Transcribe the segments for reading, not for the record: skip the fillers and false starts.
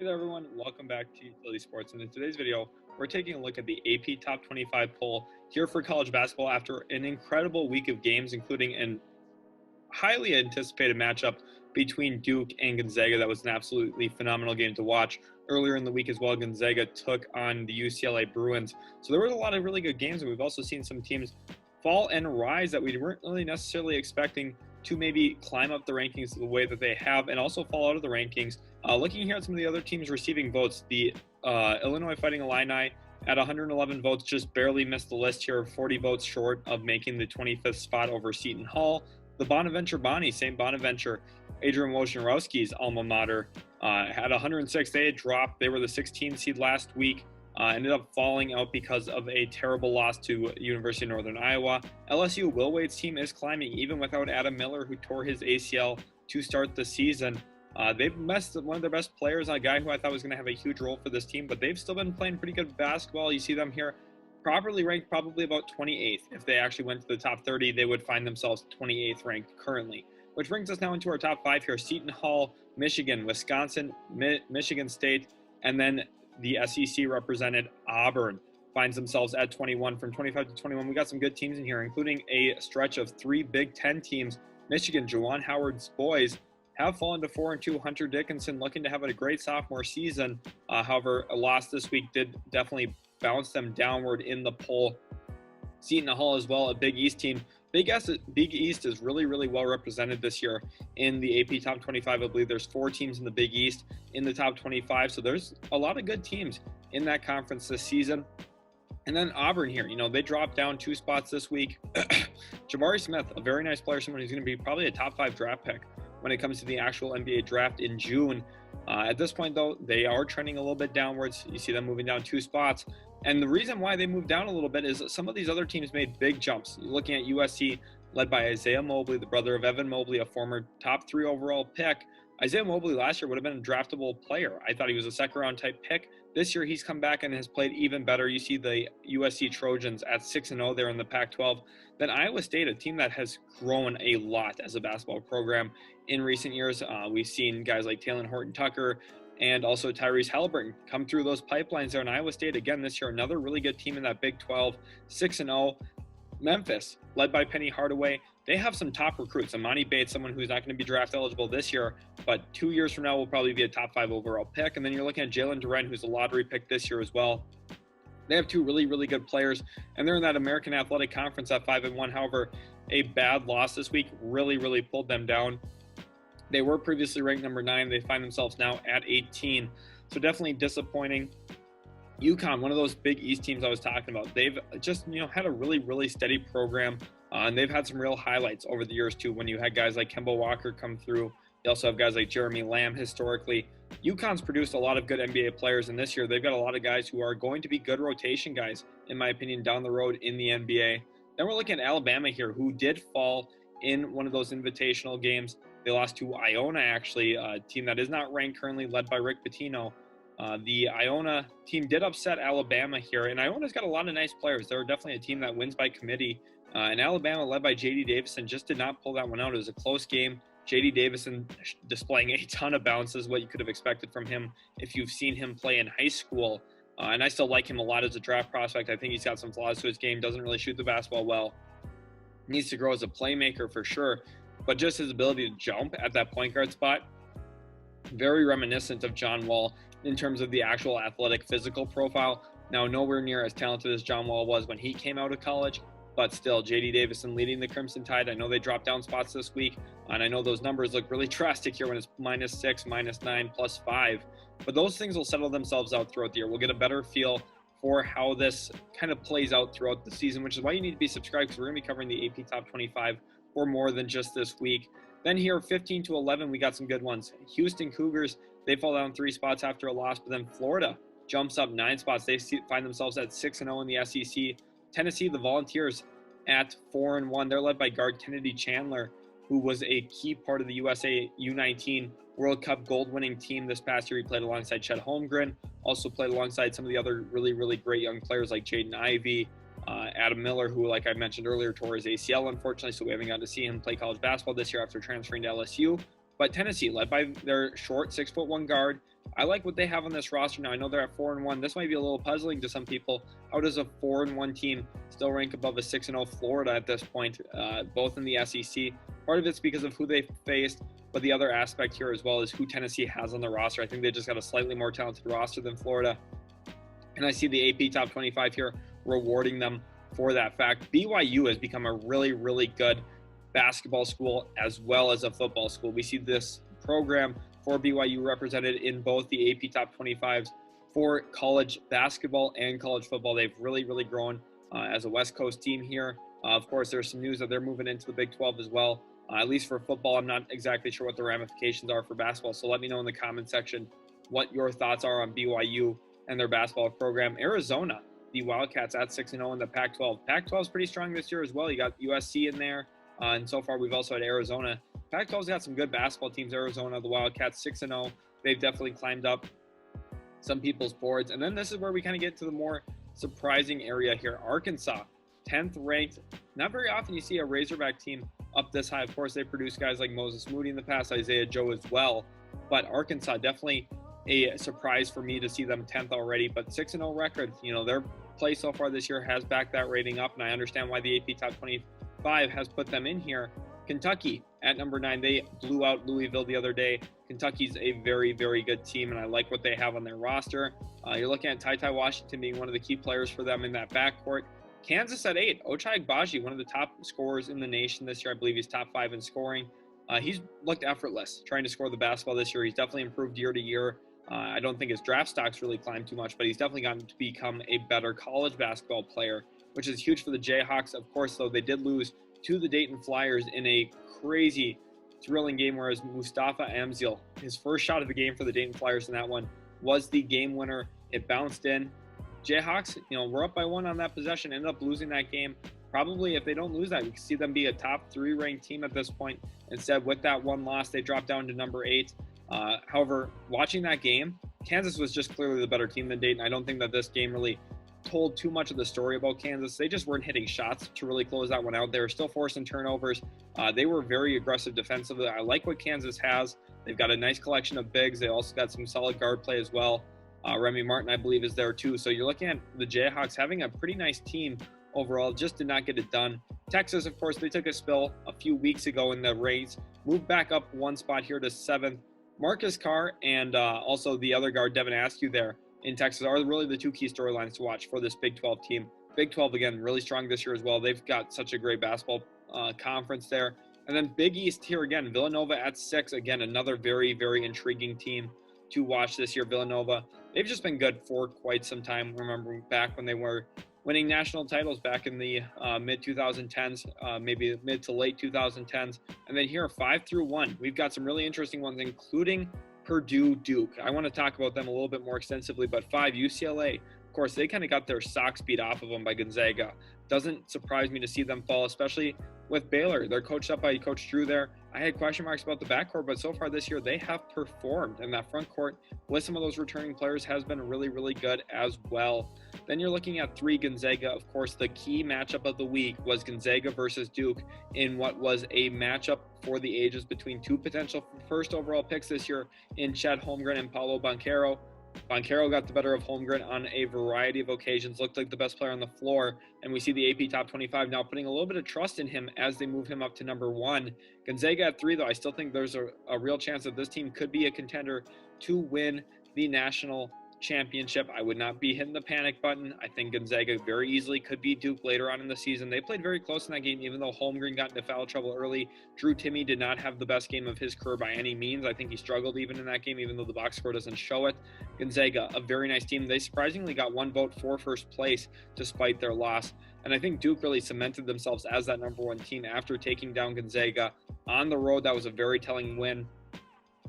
Hey there everyone, welcome back to Utility Sports, and in today's video, we're taking a look at the AP Top 25 poll here for college basketball after an incredible week of games, including a highly anticipated matchup between Duke and Gonzaga. That was an absolutely phenomenal game to watch. Earlier in the week as well, Gonzaga took on the UCLA Bruins. So there was a lot of really good games, and we've also seen some teams fall and rise that we weren't really necessarily expecting to maybe climb up the rankings the way that they have and also fall out of the rankings. Looking here at some of the other teams receiving votes, the Illinois Fighting Illini at 111 votes just barely missed the list here, 40 votes short of making the 25th spot over Seton Hall. The Bonaventure Bonnie, St. Bonaventure, Adrian Wojnarowski's alma mater, had 106. They had dropped. They were the 16th seed last week. Ended up falling out because of a terrible loss to University of Northern Iowa. LSU Will Wade's team is climbing even without Adam Miller, who tore his ACL to start the season. They've missed one of their best players, a guy who I thought was going to have a huge role for this team, but they've still been playing pretty good basketball. You see them here properly ranked probably about 28th. If they actually went to the top 30, they would find themselves 28th ranked currently. Which brings us now into our top five here. Seton Hall, Michigan, Wisconsin, Michigan State, and then the SEC represented Auburn finds themselves at 21. From 25 to 21, we got some good teams in here, including a stretch of three Big Ten teams. Michigan, Juwan Howard's boys, have fallen to 4-2. Hunter Dickinson looking to have a great sophomore season. However, a loss this week did definitely bounce them downward in the poll. Seton Hall as well, a Big East team. Big East is really, really well represented this year in the AP Top 25. I believe there's 4 teams in the Big East in the top 25. So there's a lot of good teams in that conference this season. And then Auburn here, they dropped down 2 spots this week. Jabari Smith, a very nice player, someone who's going to be probably a top 5 draft pick when it comes to the actual NBA draft in June. At this point, though, they are trending a little bit downwards. You see them moving down 2 spots. And the reason why they moved down a little bit is that some of these other teams made big jumps. You're looking at USC, led by Isaiah Mobley, the brother of Evan Mobley, a former top 3 overall pick. Isaiah Mobley last year would have been a draftable player. I thought he was a second-round type pick. This year, he's come back and has played even better. You see the USC Trojans at 6-0 there in the Pac-12. Then Iowa State, a team that has grown a lot as a basketball program in recent years. We've seen guys like Talen Horton-Tucker and also Tyrese Halliburton come through those pipelines there in Iowa State. Again, this year, another really good team in that Big 12, 6-0. Memphis, led by Penny Hardaway, they have some top recruits. Amani Bates, someone who's not going to be draft eligible this year, but 2 years from now will probably be a top 5 overall pick. And then you're looking at Jalen Duren, who's a lottery pick this year as well. They have 2 really, really good players, and they're in that American Athletic Conference at 5-1. However, a bad loss this week really, really pulled them down. They were previously ranked number 9. They find themselves now at 18. So definitely disappointing. UConn, one of those Big East teams I was talking about, they've just had a really, really steady program, and they've had some real highlights over the years too. When you had guys like Kemba Walker come through, you also have guys like Jeremy Lamb historically. UConn's produced a lot of good NBA players, and this year they've got a lot of guys who are going to be good rotation guys, in my opinion, down the road in the NBA. Then we're looking at Alabama here, who did fall in one of those invitational games. They lost to Iona, actually, a team that is not ranked currently, led by Rick Pitino. The Iona team did upset Alabama here, and Iona's got a lot of nice players. They're definitely a team that wins by committee, and Alabama, led by J.D. Davison, just did not pull that one out. It was a close game. J.D. Davison displaying a ton of bounces, what you could have expected from him if you've seen him play in high school, and I still like him a lot as a draft prospect. I think he's got some flaws to his game, doesn't really shoot the basketball well, needs to grow as a playmaker for sure, but just his ability to jump at that point guard spot, very reminiscent of John Wall in terms of the actual athletic physical profile. Now, nowhere near as talented as John Wall was when he came out of college, but still, J.D. Davison leading the Crimson Tide. I know they dropped down spots this week, and I know those numbers look really drastic here when it's -6, -9, +5, but those things will settle themselves out throughout the year. We'll get a better feel for how this kind of plays out throughout the season, which is why you need to be subscribed, because we're going to be covering the AP Top 25 for more than just this week. Then here, 15 to 11, we got some good ones. Houston Cougars, they fall down 3 spots after a loss, but then Florida jumps up 9 spots. They find themselves at 6-0 in the SEC. Tennessee, the Volunteers, at 4-1. They're led by guard Kennedy Chandler, who was a key part of the USA U19 World Cup gold-winning team this past year. He played alongside Chet Holmgren, also played alongside some of the other really, really great young players like Jaden Ivey, Adam Miller, who, like I mentioned earlier, tore his ACL, unfortunately, so we haven't gotten to see him play college basketball this year after transferring to LSU. But Tennessee, led by their short 6'1" guard, I like what they have on this roster now. I know they're at 4-1. This might be a little puzzling to some people. How does a 4-1 team still rank above a 6-0 Florida at this point, both in the SEC? Part of it's because of who they faced, but the other aspect here as well is who Tennessee has on the roster. I think they just got a slightly more talented roster than Florida. And I see the AP Top 25 here rewarding them for that fact. BYU has become a really, really good basketball school as well as a football school. We see this program for BYU represented in both the AP Top 25s for college basketball and college football. They've really, really grown as a West Coast team here. Of course, there's some news that they're moving into the Big 12 as well. At least for football, I'm not exactly sure what the ramifications are for basketball. So let me know in the comment section what your thoughts are on BYU and their basketball program. Arizona, the Wildcats at 6-0 in the Pac-12. Pac-12 is pretty strong this year as well. You got USC in there. And so far, we've also had Arizona. Pac-12's got some good basketball teams. Arizona, the Wildcats, 6-0. They've definitely climbed up some people's boards. And then this is where we kind of get to the more surprising area here. Arkansas, 10th ranked. Not very often you see a Razorback team up this high. Of course, they produce guys like Moses Moody in the past, Isaiah Joe as well. But Arkansas, definitely a surprise for me to see them 10th already. But 6-0 record, their play so far this year has backed that rating up. And I understand why the AP Top 25 has put them in here. Kentucky at number 9. They blew out Louisville the other day. Kentucky's a very, very good team, and I like what they have on their roster. You're looking at Ty Washington being one of the key players for them in that backcourt. Kansas at 8. Ochai Agbaji, one of the top scorers in the nation this year. I believe he's top 5 in scoring. He's looked effortless trying to score the basketball this year. He's definitely improved year to year. I don't think his draft stock's really climbed too much, but he's definitely gotten to become a better college basketball player, which is huge for the Jayhawks. Of course, though, they did lose to the Dayton Flyers in a crazy, thrilling game, whereas Mustafa Amzil, his first shot of the game for the Dayton Flyers in that one was the game winner. It bounced in. Jayhawks, we're up by 1 on that possession, ended up losing that game. Probably if they don't lose that, we can see them be a top 3 ranked team at this point. Instead, with that one loss, they dropped down to number 8. However, watching that game, Kansas was just clearly the better team than Dayton. I don't think that this game really told too much of the story about Kansas. They just weren't hitting shots to really close that one out. They were still forcing turnovers. They were very aggressive defensively. I like what Kansas has. They've got a nice collection of bigs. They also got some solid guard play as well. Remy Martin, I believe, is there too. So you're looking at the Jayhawks having a pretty nice team overall, just did not get it done. Texas, of course, they took a spill a few weeks ago in the race, moved back up 1 spot here to 7th. Marcus Carr and also the other guard, Devin Askew there in Texas are really the 2 key storylines to watch for this Big 12 team. Big 12, again, really strong this year as well. They've got such a great basketball conference there. And then Big East here again, Villanova at 6. Again, another very, very intriguing team to watch this year. Villanova, they've just been good for quite some time. Remember back when they were winning national titles back in the mid-2010s, maybe mid to late 2010s. And then here, 5 through 1, we've got some really interesting ones, including Purdue, Duke. I want to talk about them a little bit more extensively, but 5, UCLA. Of course, they kind of got their socks beat off of them by Gonzaga. Doesn't surprise me to see them fall, especially with Baylor. They're coached up by Coach Drew there. I had question marks about the backcourt, but so far this year, they have performed. And that front court with some of those returning players has been really, really good as well. Then you're looking at 3, Gonzaga. Of course, the key matchup of the week was Gonzaga versus Duke in what was a matchup for the ages between 2 potential first overall picks this year in Chet Holmgren and Paolo Banchero. Banchero got the better of Holmgren on a variety of occasions, looked like the best player on the floor, and we see the AP Top 25 now putting a little bit of trust in him as they move him up to number 1. Gonzaga at 3, though, I still think there's a real chance that this team could be a contender to win the national championship. I would not be hitting the panic button. I think Gonzaga very easily could beat Duke later on in the season. They played very close in that game, even though Holmgren got into foul trouble early. Drew Timme did not have the best game of his career by any means. I think he struggled even in that game, even though the box score doesn't show it. Gonzaga, a very nice team. They surprisingly got 1 vote for first place despite their loss. And I think Duke really cemented themselves as that number 1 team after taking down Gonzaga on the road. That was a very telling win.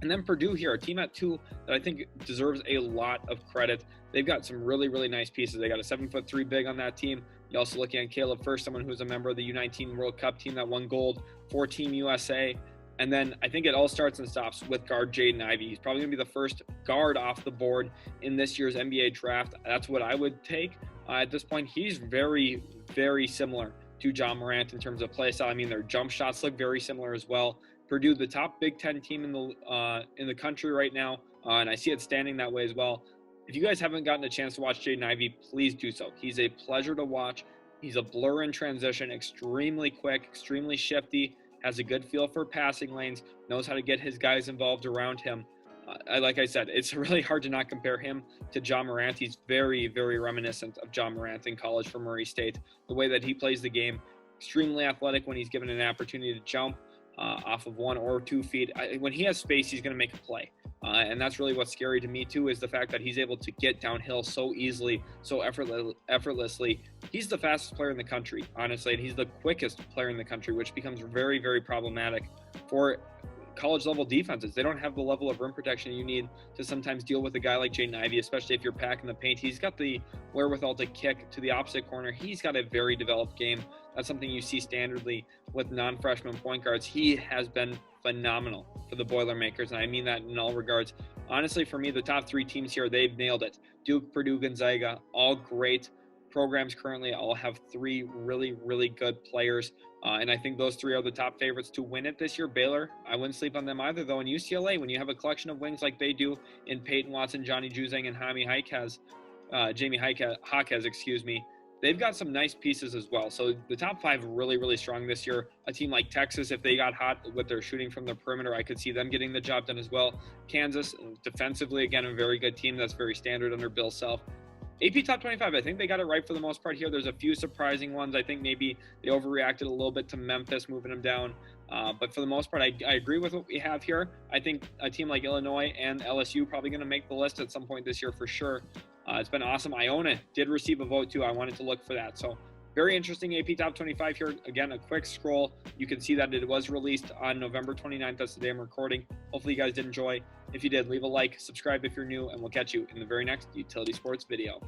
And then Purdue here, a team at 2 that I think deserves a lot of credit. They've got some really, really nice pieces. They got a 7'3" big on that team. You're also looking at Caleb First, someone who's a member of the U19 World Cup team that won gold for Team USA. And then I think it all starts and stops with guard Jaden Ivey. He's probably going to be the first guard off the board in this year's NBA draft. That's what I would take. At this point, he's very, very similar to John Morant in terms of play style. I mean, their jump shots look very similar as well. Purdue, the top Big Ten team in the country right now, and I see it standing that way as well. If you guys haven't gotten a chance to watch Jaden Ivey, please do so. He's a pleasure to watch. He's a blur in transition, extremely quick, extremely shifty, has a good feel for passing lanes, knows how to get his guys involved around him. Like I said, it's really hard to not compare him to John Morant. He's very, very reminiscent of John Morant in college for Murray State. The way that he plays the game, extremely athletic when he's given an opportunity to jump off of 1 or 2 feet. When he has space, he's going to make a play. And that's really what's scary to me, too, is the fact that he's able to get downhill so easily, so effortlessly. He's the fastest player in the country, honestly, and he's the quickest player in the country, which becomes very, very problematic for college-level defenses. They don't have the level of rim protection you need to sometimes deal with a guy like Jaden Ivey, especially if you're packing the paint. He's got the wherewithal to kick to the opposite corner. He's got a very developed game. That's something you see standardly with non-freshman point guards. He has been phenomenal for the Boilermakers, and I mean that in all regards. Honestly, for me, the top 3 teams here, they've nailed it. Duke, Purdue, Gonzaga, all great programs currently. All have 3 really, really good players. And I think those 3 are the top favorites to win it this year. Baylor, I wouldn't sleep on them either, though. In UCLA, when you have a collection of wings like they do in Peyton Watson, Johnny Juzang, and Jamie Jaquez, they've got some nice pieces as well. So the top 5 really, really strong this year. A team like Texas, if they got hot with their shooting from the perimeter, I could see them getting the job done as well. Kansas, defensively, again, a very good team. That's very standard under Bill Self. AP Top 25, I think they got it right for the most part here. There's a few surprising ones. I think maybe they overreacted a little bit to Memphis, moving them down. But for the most part, I agree with what we have here. I think a team like Illinois and LSU probably going to make the list at some point this year for sure. It's been awesome. Iona did receive a vote too. I wanted to look for that. So very interesting AP Top 25 here. Again, a quick scroll. You can see that it was released on November 29th. That's the day I'm recording. Hopefully you guys did enjoy. If you did, leave a like, subscribe if you're new, and we'll catch you in the very next Utility Sports video.